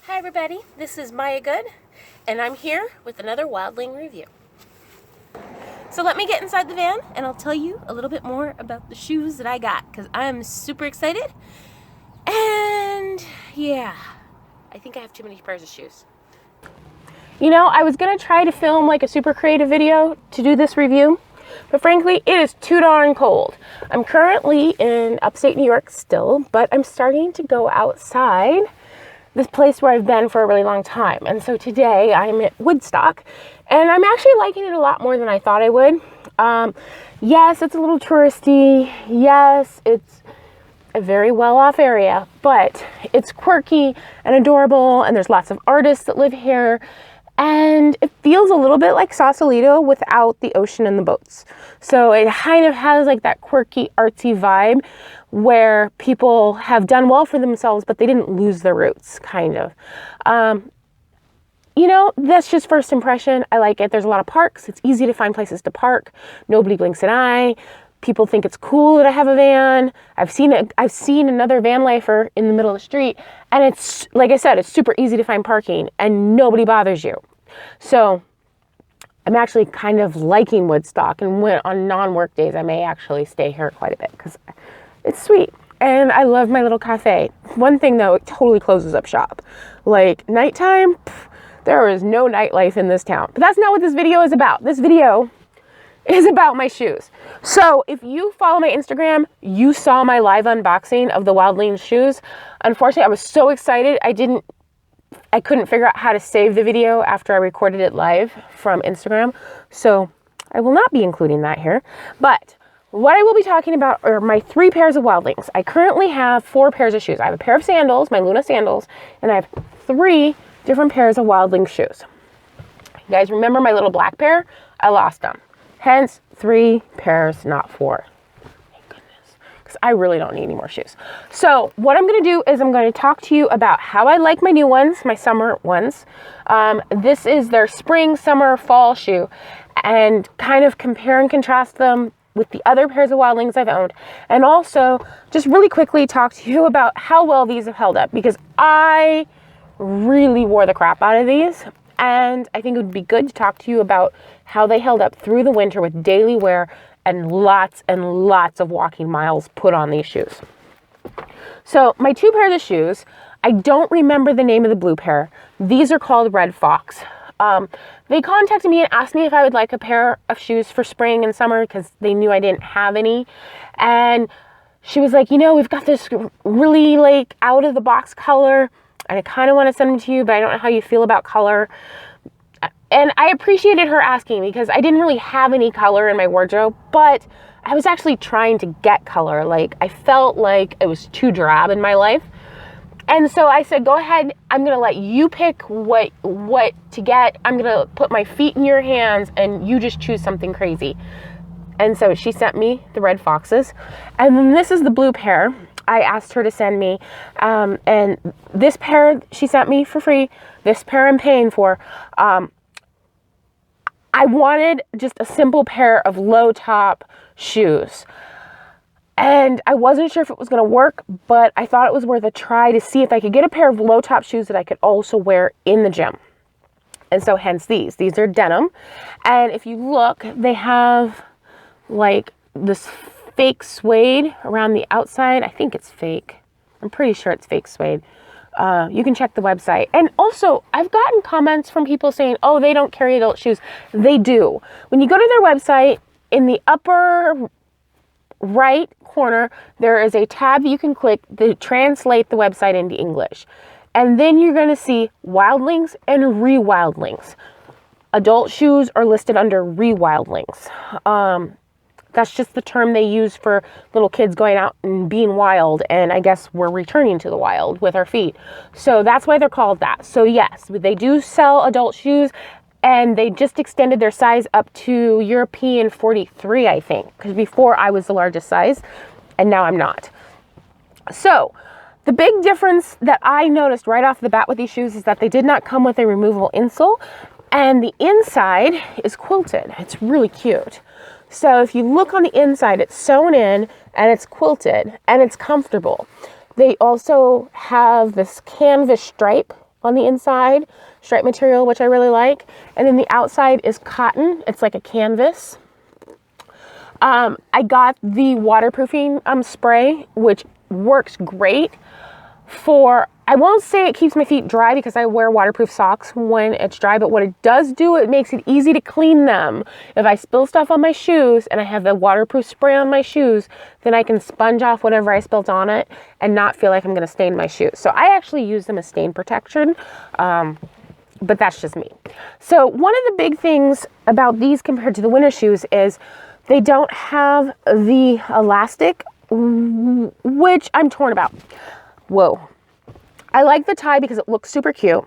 Hi everybody, this is Maya Good, and I'm here with another Wildling review. So let me get inside the van, and I'll tell you a little bit more about the shoes that I got, because I'm super excited, and yeah, I think I have too many pairs of shoes. You know, I was going to try to film like a super creative video to do this review, but frankly, it is too darn cold. I'm currently in upstate New York still, but I'm starting to go outside this place where I've been for a really long time. And so today I'm at Woodstock, and I'm actually liking it a lot more than I thought I would. Yes, it's a little touristy. Yes, it's a very well-off area, but it's quirky and adorable, and there's lots of artists that live here. And it feels a little bit like Sausalito without the ocean and the boats. So it kind of has like that quirky, artsy vibe where people have done well for themselves, but they didn't lose their roots, kind of. You know, that's just first impression. I like it. There's a lot of parks. It's easy to find places to park. Nobody blinks an eye. People think it's cool that I have a van. I've seen another van lifer in the middle of the street, and it's, like I said, it's super easy to find parking, and nobody bothers you. So I'm actually kind of liking Woodstock, and when on non-work days, I may actually stay here quite a bit because it's sweet. And I love my little cafe. One thing though, it totally closes up shop. Like nighttime, there is no nightlife in this town. But that's not what this video is about. This video is about my shoes. So if you follow my Instagram, you saw my live unboxing of the Wildlings shoes. Unfortunately, I was so excited, I couldn't figure out how to save the video after I recorded it live from Instagram. So I will not be including that here. But what I will be talking about are my 3 pairs of Wildlings. I currently have 4 pairs of shoes. I have a pair of sandals, my Luna sandals, and I have 3 different pairs of Wildlings shoes. You guys remember my little black pair? I lost them. Hence 3 pairs, not 4. Thank goodness, because I really don't need any more shoes. So what I'm going to do is I'm going to talk to you about how I like my new ones, my summer ones. This is their spring, summer, fall shoe, and kind of compare and contrast them with the other pairs of Wildlings I've owned, and also just really quickly talk to you about how well these have held up, because I really wore the crap out of these. And I think it would be good to talk to you about how they held up through the winter with daily wear and lots of walking miles put on these shoes. So my 2 pairs of shoes, I don't remember the name of the blue pair. These are called Red Fox. They contacted me and asked me if I would like a pair of shoes for spring and summer because they knew I didn't have any. And she was like, you know, we've got this really like out of the box color, and I kind of want to send them to you, but I don't know how you feel about color. And I appreciated her asking because I didn't really have any color in my wardrobe, but I was actually trying to get color. Like I felt like it was too drab in my life. And so I said, go ahead, I'm going to let you pick what to get. I'm going to put my feet in your hands and you just choose something crazy. And so she sent me the Red Foxes. And then this is the blue pair I asked her to send me. And this pair she sent me for free. This pair I'm paying for. I wanted just a simple pair of low top shoes. And I wasn't sure if it was going to work, but I thought it was worth a try to see if I could get a pair of low top shoes that I could also wear in the gym. And so hence these. These are denim. And if you look, they have like this fake suede around the outside. I think it's fake. I'm pretty sure it's fake suede. You can check the website. And also, I've gotten comments from people saying, oh, they don't carry adult shoes. They do. When you go to their website, in the upper right corner, there is a tab you can click to translate the website into English. And then you're going to see Wildlings and Re-Wildlings. Adult shoes are listed under Re-Wildlings. That's just the term they use for little kids going out and being wild. And I guess we're returning to the wild with our feet. So that's why they're called that. So yes, they do sell adult shoes. And they just extended their size up to European 43, I think. Because before I was the largest size, and now I'm not. So, the big difference that I noticed right off the bat with these shoes is that they did not come with a removable insole. And the inside is quilted. It's really cute. So, if you look on the inside, it's sewn in, and it's quilted, and it's comfortable. They also have this canvas stripe on the inside, stripe material, which I really like. And then the outside is cotton. It's like a canvas. I got the waterproofing spray, which works great for, I won't say it keeps my feet dry because I wear waterproof socks when it's dry, but what it does do, it makes it easy to clean them. If I spill stuff on my shoes and I have the waterproof spray on my shoes, then I can sponge off whatever I spilled on it and not feel like I'm going to stain my shoes. So I actually use them as stain protection, but that's just me. So one of the big things about these compared to the winter shoes is they don't have the elastic, which I'm torn about. Whoa. I like the tie because it looks super cute.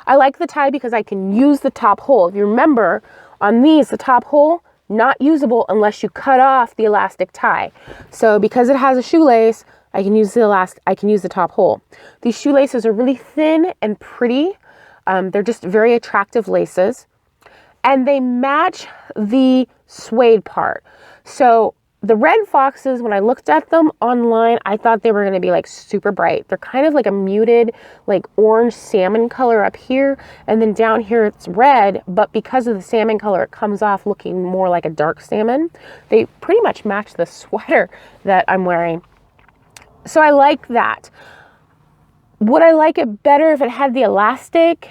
I like the tie because I can use the top hole. If you remember, on these, the top hole, not usable unless you cut off the elastic tie. So because it has a shoelace, I can use the top hole. These shoelaces are really thin and pretty. They're just very attractive laces. And they match the suede part. So the red foxes, when I looked at them online, I thought they were going to be like super bright. They're kind of like a muted, like orange salmon color up here. And then down here it's red, but because of the salmon color, it comes off looking more like a dark salmon. They pretty much match the sweater that I'm wearing. So I like that. Would I like it better if it had the elastic?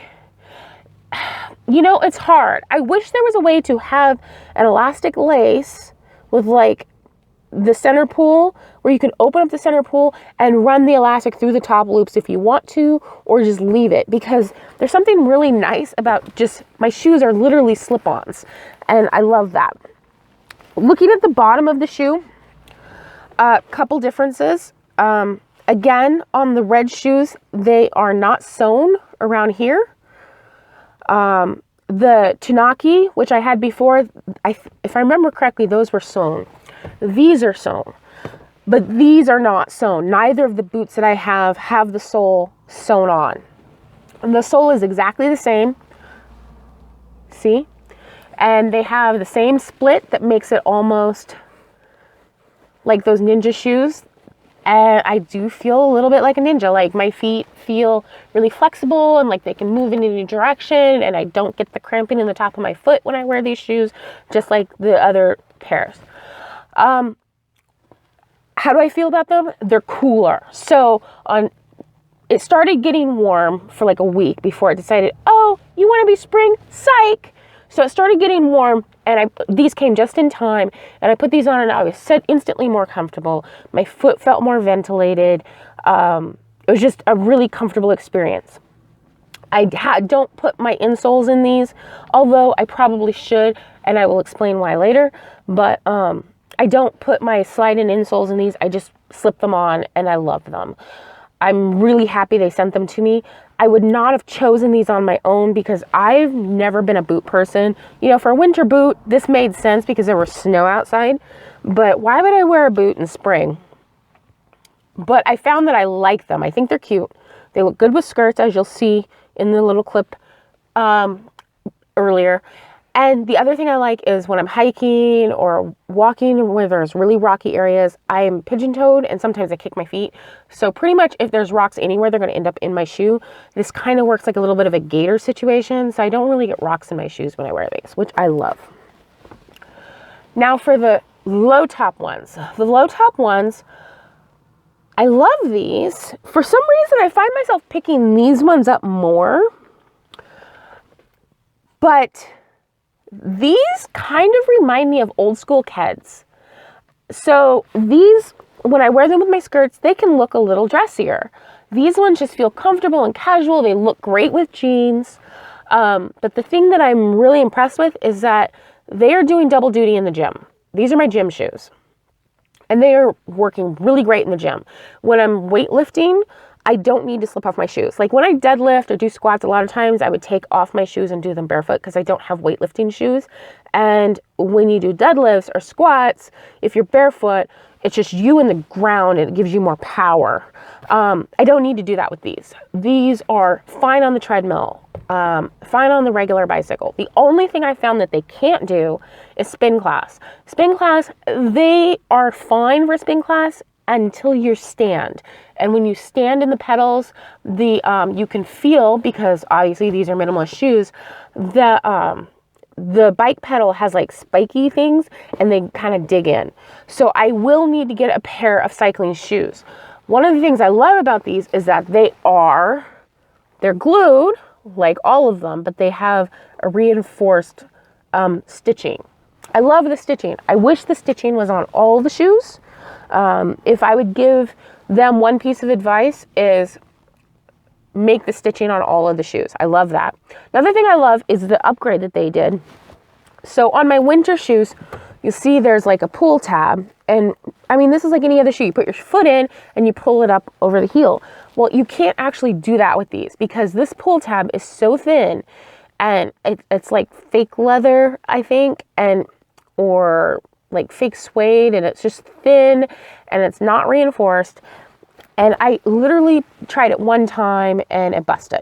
You know, it's hard. I wish there was a way to have an elastic lace with like the center pull where you can open up the center pull and run the elastic through the top loops if you want to, or just leave it, because there's something really nice about just, my shoes are literally slip-ons and I love that. Looking at the bottom of the shoe, a couple differences. Again, on the red shoes, they are not sewn around here. The Tanaki, which I had before, if I remember correctly, those were sewn. These are sewn, but these are not sewn. Neither of the boots that I have the sole sewn on. And the sole is exactly the same. See? And they have the same split that makes it almost like those ninja shoes. And I do feel a little bit like a ninja. Like my feet feel really flexible and like they can move in any direction, and I don't get the cramping in the top of my foot when I wear these shoes, just like the other pairs. How do I feel about them? They're cooler. So it started getting warm for like a week before I decided, oh, you want to be spring? Psych! So it started getting warm, and these came just in time, and I put these on and I was instantly more comfortable. My foot felt more ventilated. It was just a really comfortable experience. I don't put my insoles in these, although I probably should, and I will explain why later, but I don't put my slide-in insoles in these. I just slip them on, and I love them. I'm really happy they sent them to me. I would not have chosen these on my own because I've never been a boot person. You know, for a winter boot, this made sense because there was snow outside, but why would I wear a boot in spring? But I found that I like them. I think they're cute. They look good with skirts, as you'll see in the little clip earlier. And the other thing I like is when I'm hiking or walking where there's really rocky areas, I am pigeon-toed and sometimes I kick my feet. So pretty much if there's rocks anywhere, they're going to end up in my shoe. This kind of works like a little bit of a gator situation. So I don't really get rocks in my shoes when I wear these, which I love. Now for the low top ones. The low top ones, I love these. For some reason, I find myself picking these ones up more. But these kind of remind me of old school Keds. So these, when I wear them with my skirts, they can look a little dressier. These ones just feel comfortable and casual. They look great with jeans. But the thing that I'm really impressed with is that they are doing double duty in the gym. These are my gym shoes. And they are working really great in the gym. When I'm weightlifting, I don't need to slip off my shoes. Like when I deadlift or do squats, a lot of times I would take off my shoes and do them barefoot because I don't have weightlifting shoes. And when you do deadlifts or squats, if you're barefoot, it's just you in the ground and it gives you more power. I don't need to do that with these. These are fine on the treadmill, fine on the regular bicycle. The only thing I found that they can't do is spin class. Spin class, they are fine for spin class until you stand. And when you stand in the pedals, you can feel, because obviously these are minimalist shoes, the bike pedal has like spiky things and they kind of dig in. So I will need to get a pair of cycling shoes. One of the things I love about these is that they're glued like all of them, but they have a reinforced stitching. I love the stitching. I wish the stitching was on all the shoes. If I would give them one piece of advice, is make the stitching on all of the shoes. I love that. Another thing I love is the upgrade that they did. So on my winter shoes, you see there's like a pull tab. And I mean, this is like any other shoe. You put your foot in and you pull it up over the heel. Well, you can't actually do that with these because this pull tab is so thin, and it's like fake leather, I think, or like fake suede, and it's just thin and it's not reinforced. And I literally tried it one time and it busted.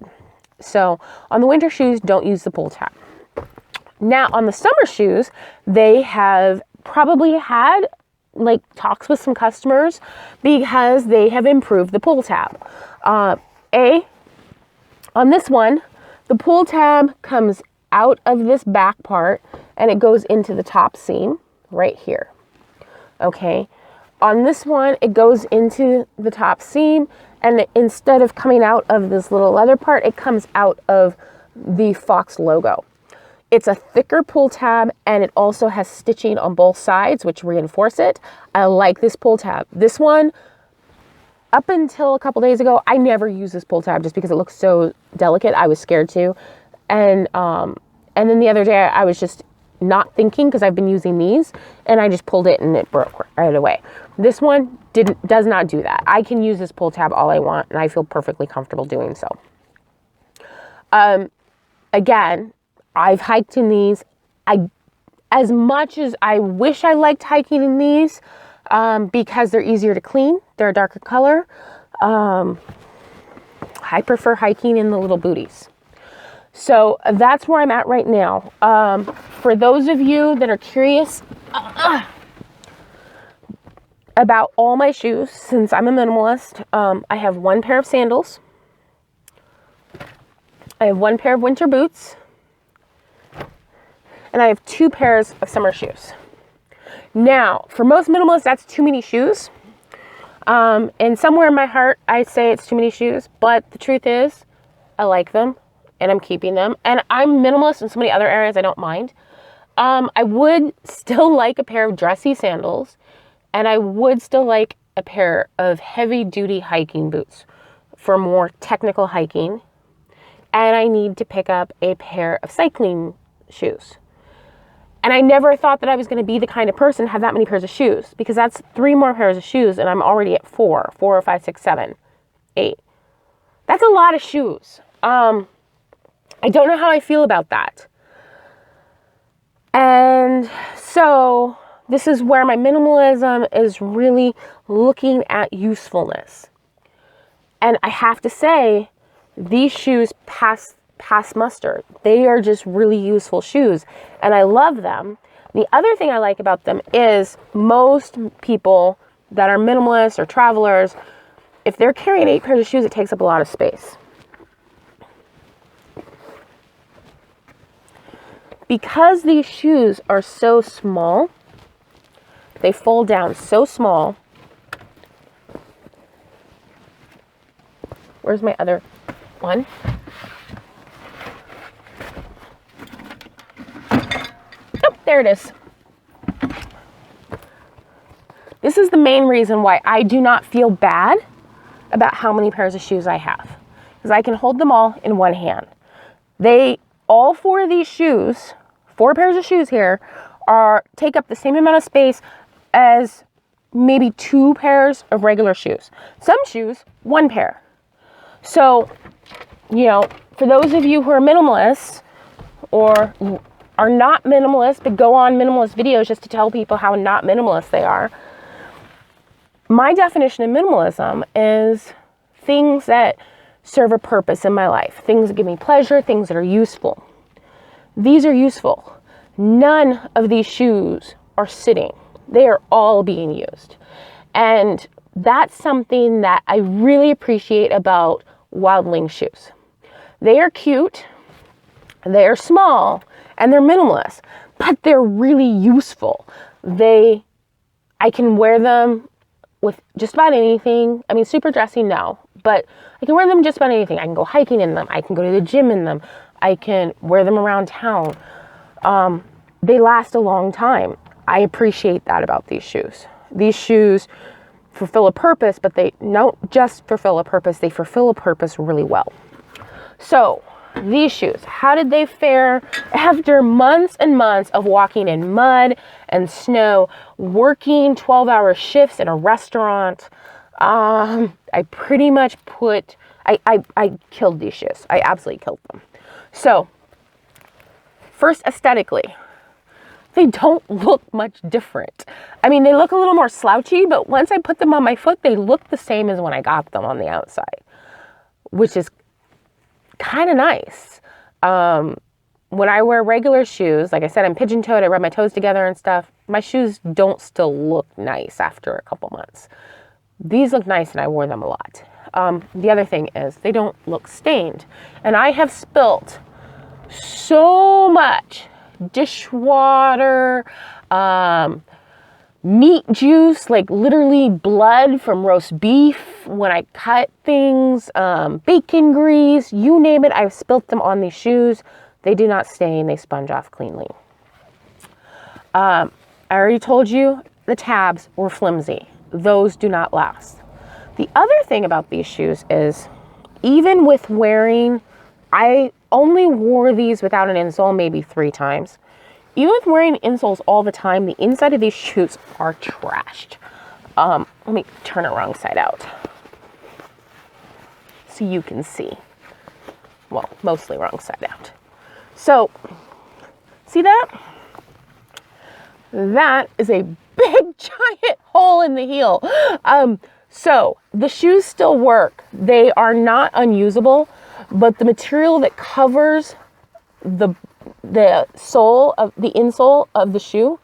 So on the winter shoes, don't use the pull tab. Now on the summer shoes, they have probably had like talks with some customers because they have improved the pull tab. On this one, the pull tab comes out of this back part and it goes into the top seam right here. Okay. On this one, it goes into the top seam, and instead of coming out of this little leather part, it comes out of the Fox logo. It's a thicker pull tab, and it also has stitching on both sides, which reinforce it. I like this pull tab. This one, up until a couple days ago, I never used this pull tab just because it looks so delicate. I was scared to. And then the other day, I was just not thinking because I've been using these, and I just pulled it and it broke right away. This one does not do that. I can use this pull tab all I want, and I feel perfectly comfortable doing so. Again, I've hiked in these. As much as I wish I liked hiking in these, because they're easier to clean, they're a darker color. I prefer hiking in the little booties. So that's where I'm at right now. For those of you that are curious about all my shoes, since I'm a minimalist, I have one pair of sandals. I have one pair of winter boots. And I have 2 pairs of summer shoes. Now, for most minimalists, that's too many shoes. And somewhere in my heart, I say it's too many shoes. But the truth is, I like them. And I'm keeping them. And I'm minimalist in so many other areas I don't mind. I would still like a pair of dressy sandals. And I would still like a pair of heavy-duty hiking boots for more technical hiking. And I need to pick up a pair of cycling shoes. And I never thought that I was going to be the kind of person to have that many pairs of shoes. Because that's 3 more pairs of shoes and I'm already at 4. 4, 5, 6, 7, 8. That's a lot of shoes. I don't know how I feel about that. And so this is where my minimalism is really looking at usefulness. And I have to say, these shoes pass muster. They are just really useful shoes, and I love them. The other thing I like about them is most people that are minimalists or travelers, if they're carrying 8 pairs of shoes, it takes up a lot of space. Because these shoes are so small, they fold down so small. Where's my other one? Oh, there it is. This is the main reason why I do not feel bad about how many pairs of shoes I have. Because I can hold them all in one hand. All 4 of these shoes, 4 pairs of shoes here, take up the same amount of space as maybe 2 pairs of regular shoes. Some shoes, 1 pair. So, for those of you who are minimalists or are not minimalist but go on minimalist videos just to tell people how not minimalist they are, my definition of minimalism is things that serve a purpose in my life, things that give me pleasure, things that are useful. These are useful. None of these shoes are sitting. They are all being used. And that's something that I really appreciate about Wildlings shoes. They are cute, they are small, and they're minimalist, but they're really useful. I can wear them with just about anything. I mean, super dressy, no, but I can wear them just about anything. I can go hiking in them. I can go to the gym in them. I can wear them around town. They last a long time. I appreciate that about these shoes. These shoes fulfill a purpose, but they don't just fulfill a purpose, they fulfill a purpose really well. So these shoes, how did they fare after months and months of walking in mud and snow, working 12-hour shifts in a restaurant? I pretty much I killed these shoes. I absolutely killed them. So first, aesthetically, they don't look much different. I mean, they look a little more slouchy, but once I put them on my foot, they look the same as when I got them on the outside, which is kind of nice. When I wear regular shoes, like I said, I'm pigeon-toed, I rub my toes together and stuff, my shoes don't still look nice after a couple months. These look nice and I wore them a lot. The other thing is they don't look stained. And I have spilt so much dishwater, meat juice, like literally blood from roast beef when I cut things, bacon grease, you name it, I've spilt them on these shoes. They do not stain, they sponge off cleanly. I already told you the tabs were flimsy. Those do not last. The other thing about these shoes is, even with wearing, I only wore these without an insole maybe 3 times. Even with wearing insoles all the time, the inside of these shoes are trashed. Let me turn it wrong side out so you can see. Well, mostly wrong side out. So, see that? That is a big giant hole in the heel. So the shoes still work. They are not unusable, but the material that covers the sole of the insole of the shoe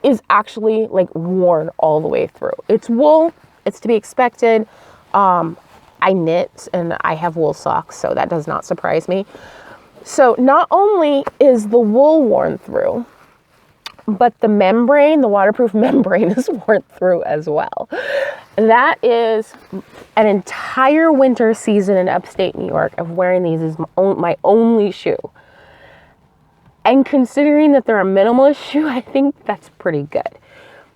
is actually like worn all the way through. It's wool. It's to be expected. I knit and I have wool socks, so that does not surprise me. So not only is the wool worn through, but the membrane, the waterproof membrane is worn through as well. That is an entire winter season in upstate New York of wearing these as my only shoe. And considering that they're a minimalist shoe, I think that's pretty good.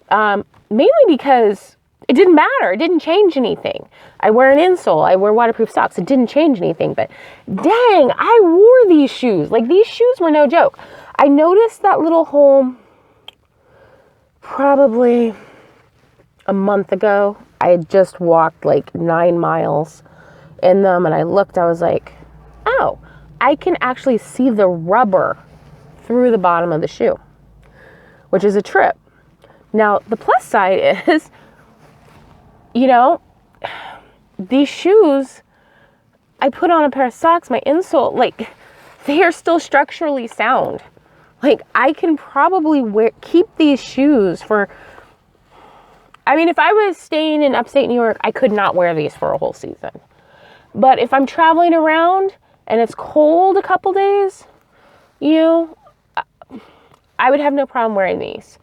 Mainly because it didn't matter. It didn't change anything. I wear an insole. I wear waterproof socks. It didn't change anything. But dang, I wore these shoes. Like, these shoes were no joke. I noticed that little hole probably a month ago. I had just walked like 9 miles in them, and I looked. I was like, oh, I can actually see the rubber through the bottom of the shoe, which is a trip. Now, the plus side is, you know, these shoes, I put on a pair of socks, my insole, like, they are still structurally sound. Like, I can probably keep these shoes for, I mean, if I was staying in upstate New York, I could not wear these for a whole season. But if I'm traveling around and it's cold a couple days, you know, I would have no problem wearing these.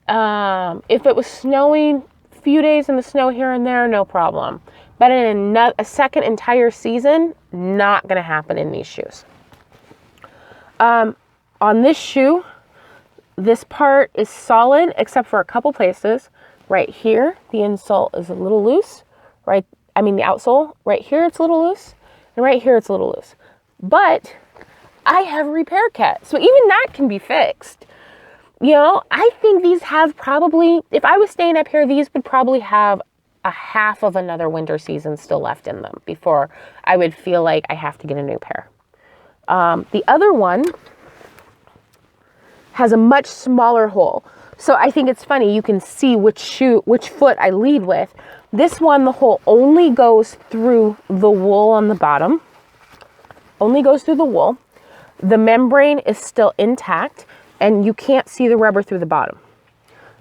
If it was snowing, a few days in the snow here and there, no problem. But in a second entire season, not going to happen in these shoes. On this shoe, this part is solid except for a couple places. Right here, the insole is a little loose. The outsole, right here it's a little loose. And right here it's a little loose. But I have a repair kit, so even that can be fixed. You know, I think these have probably, if I was staying up here, these would probably have a half of another winter season still left in them before I would feel like I have to get a new pair. The other one has a much smaller hole. So I think it's funny, you can see which foot I lead with. This one, the hole only goes through the wool on the bottom. Only goes through the wool. The membrane is still intact, and you can't see the rubber through the bottom.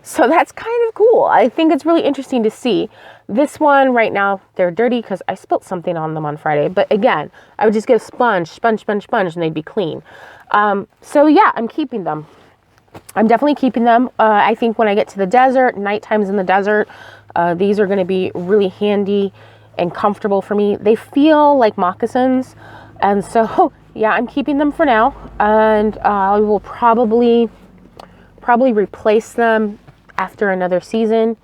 So that's kind of cool. I think it's really interesting to see This one right now, they're dirty because I spilt something on them on Friday. But again, I would just get a sponge, and they'd be clean. So yeah, I'm keeping them. I'm definitely keeping them. I think when I get to the desert, night times in the desert, these are going to be really handy and comfortable for me. They feel like moccasins. And so, yeah, I'm keeping them for now. And I will probably replace them after another season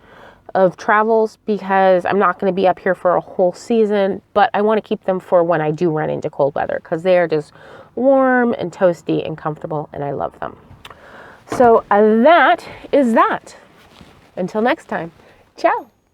of travels, because I'm not going to be up here for a whole season, but I want to keep them for when I do run into cold weather, because they are just warm and toasty and comfortable, and I love them. So that is that. Until next time, ciao.